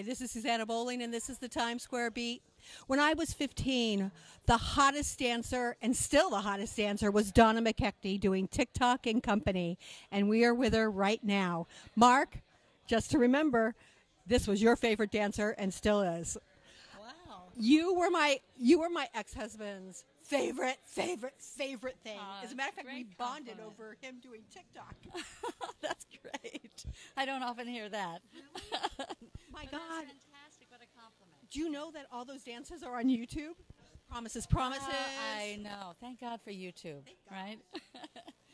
This is Susanna Bowling, and this is the Times Square Beat. When I was 15, the hottest dancer, and still the hottest dancer, was Donna McKechnie doing TikTok and Company, and we are with her right now. Mark, just to remember, this was your favorite dancer and still is. Wow. You were my ex-husband's favorite thing. As a matter of fact, we bonded over him doing TikTok. That's great. I don't often hear that. My But God. That's fantastic. What a compliment. Do you know that all those dances are on YouTube? Promises, promises. I know. Thank God for YouTube, right?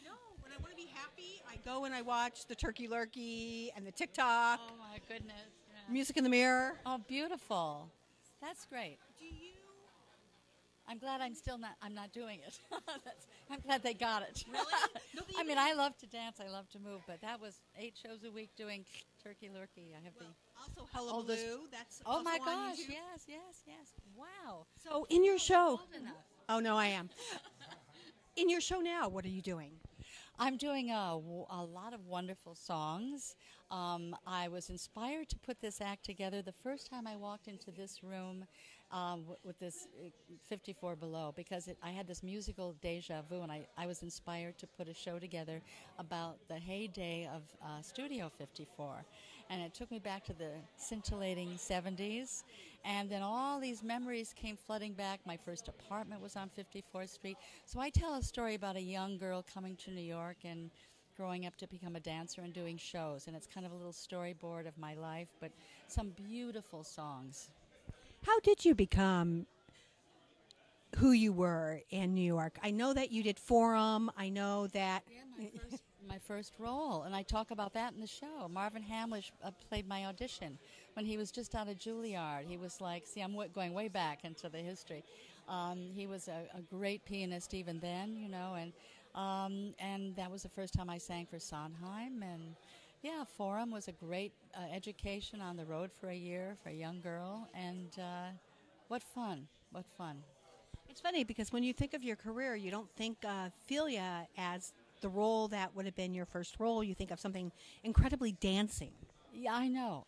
No, when I want to be happy, I go and I watch the Turkey Lurkey and the TikTok. Oh, my goodness. Yeah. Music in the Mirror. Oh, beautiful. That's great. Do you? I'm glad I'm not doing it. I'm glad they got it. Really? No, I mean, I love to dance. I love to move, but that was 8 shows a week doing Turkey Lurkey. I have Also Hullabaloo. That's Oh also my on gosh! YouTube. Yes. Wow. So in your show. Old enough. Oh no, I am. In your show now, what are you doing? I'm doing a lot of wonderful songs. I was inspired to put this act together the first time I walked into this room with this 54 Below, because I had this musical deja vu, and I was inspired to put a show together about the heyday of Studio 54. And it took me back to the scintillating 70s. And then all these memories came flooding back. My first apartment was on 54th Street. So I tell a story about a young girl coming to New York and growing up to become a dancer and doing shows. And it's kind of a little storyboard of my life, but some beautiful songs. How did you become who you were in New York? I know that you did Forum. I know that... Yeah, my first role, and I talk about that in the show. Marvin Hamlish played my audition when he was just out of Juilliard. He was like, see, I'm going way back into the history. He was a great pianist even then, you know, and that was the first time I sang for Sondheim. And yeah, Forum was a great education on the road for a year for a young girl, and what fun. It's funny because when you think of your career, you don't think of Philia as the role that would have been your first role. You think of something incredibly dancing. Yeah, I know,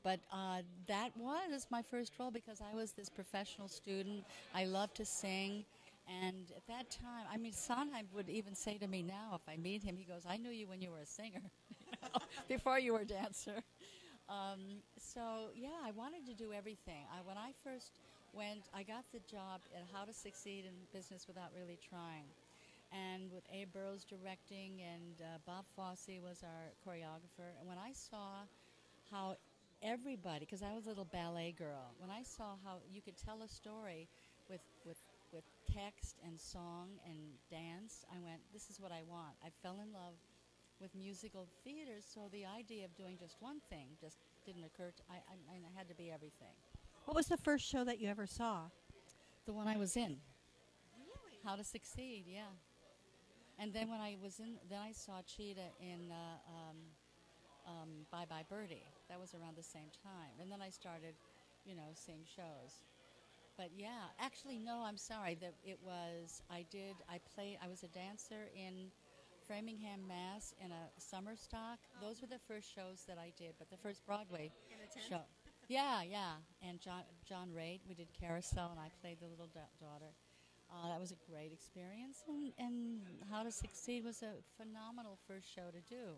but that was my first role because I was this professional student. I loved to sing, and at that time, I mean, Sondheim would even say to me now, if I meet him, he goes, I knew you when you were a singer, before you were a dancer. So, yeah, I wanted to do everything. When I first went, I got the job at How to Succeed in Business Without Really Trying. And with Abe Burrows directing, and Bob Fosse was our choreographer. And when I saw how everybody, because I was a little ballet girl, when I saw how you could tell a story with text and song and dance, I went, this is what I want. I fell in love with musical theater, so the idea of doing just one thing just didn't occur to I had to be everything. What was the first show that you ever saw? The one I was in. Really? How to Succeed, yeah. And then when I was in, then I saw Cheetah in Bye Bye Birdie. That was around the same time. And then I started, seeing shows. But yeah, actually, no, I'm sorry. I was a dancer in Framingham, Mass. in a summer stock. Those were the first shows that I did, but the first Broadway show. Yeah. And John Raid, we did Carousel, and I played the little daughter. That was a great experience, and How to Succeed was a phenomenal first show to do.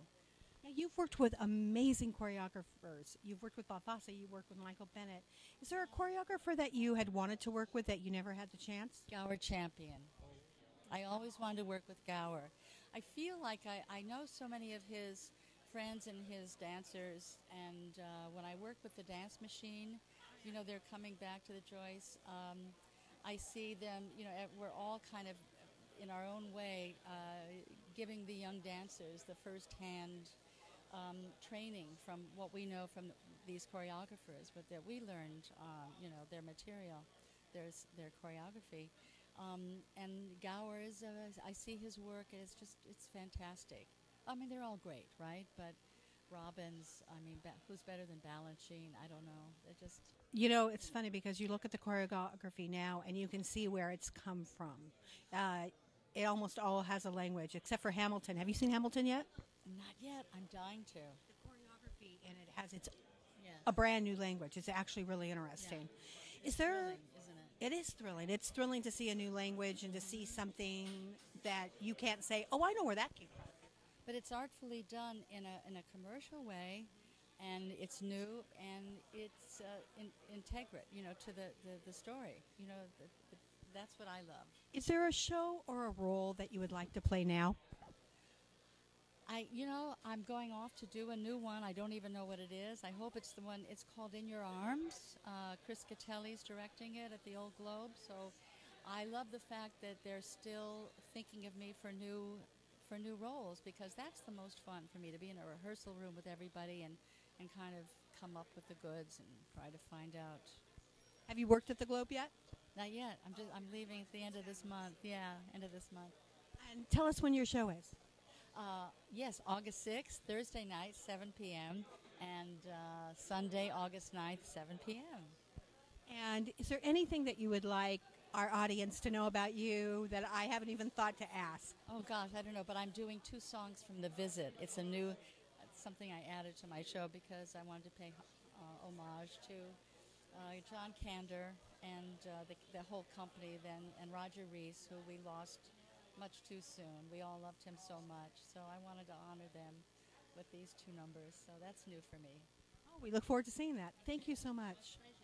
Now, you've worked with amazing choreographers. You've worked with Bob Fosse. You worked with Michael Bennett. Is there a choreographer that you had wanted to work with that you never had the chance? Gower Champion. I always wanted to work with Gower. I feel like I know so many of his friends and his dancers, and when I work with the Dance Machine, they're coming back to the Joyce. I see them, we're all kind of, in our own way, giving the young dancers the first-hand training from what we know from these choreographers, but that we learned, their material, their choreography. And Gower I see his work, and it's fantastic. I mean, they're all great, right? But Robbins, who's better than Balanchine? I don't know. They're just... It's funny because you look at the choreography now and you can see where it's come from. It almost all has a language, except for Hamilton. Have you seen Hamilton yet? Not yet. I'm dying to. The choreography, and it has its a brand new language. It's actually really interesting. Is there? Thrilling, isn't it? It is thrilling. It's thrilling to see a new language and to see something that you can't say, "Oh, I know where that came from." But it's artfully done in a commercial way, and it's new and it's integrate, to the story. That's what I love. Is there a show or a role that you would like to play now? I'm going off to do a new one. I don't even know what it is. I hope it's the one. It's called In Your Arms. Chris Catelli's directing it at the Old Globe. So I love the fact that they're still thinking of me for new roles, because that's the most fun for me, to be in a rehearsal room with everybody and kind of come up with the goods and try to find out. Have you worked at the Globe yet? Not yet. I'm leaving at the end of this month. Yeah, end of this month. And tell us when your show is. Yes, August 6th, Thursday night, 7 p.m., and Sunday, August 9th, 7 p.m. And is there anything that you would like our audience to know about you that I haven't even thought to ask? Oh, gosh, I don't know, but I'm doing 2 songs from The Visit. It's something I added to my show because I wanted to pay homage to John Kander and the whole company then, and Roger Rees, who we lost much too soon. We all loved him so much, so I wanted to honor them with these 2 numbers. So that's new for me. Oh, we look forward to seeing that. Thank you so much. Pleasure.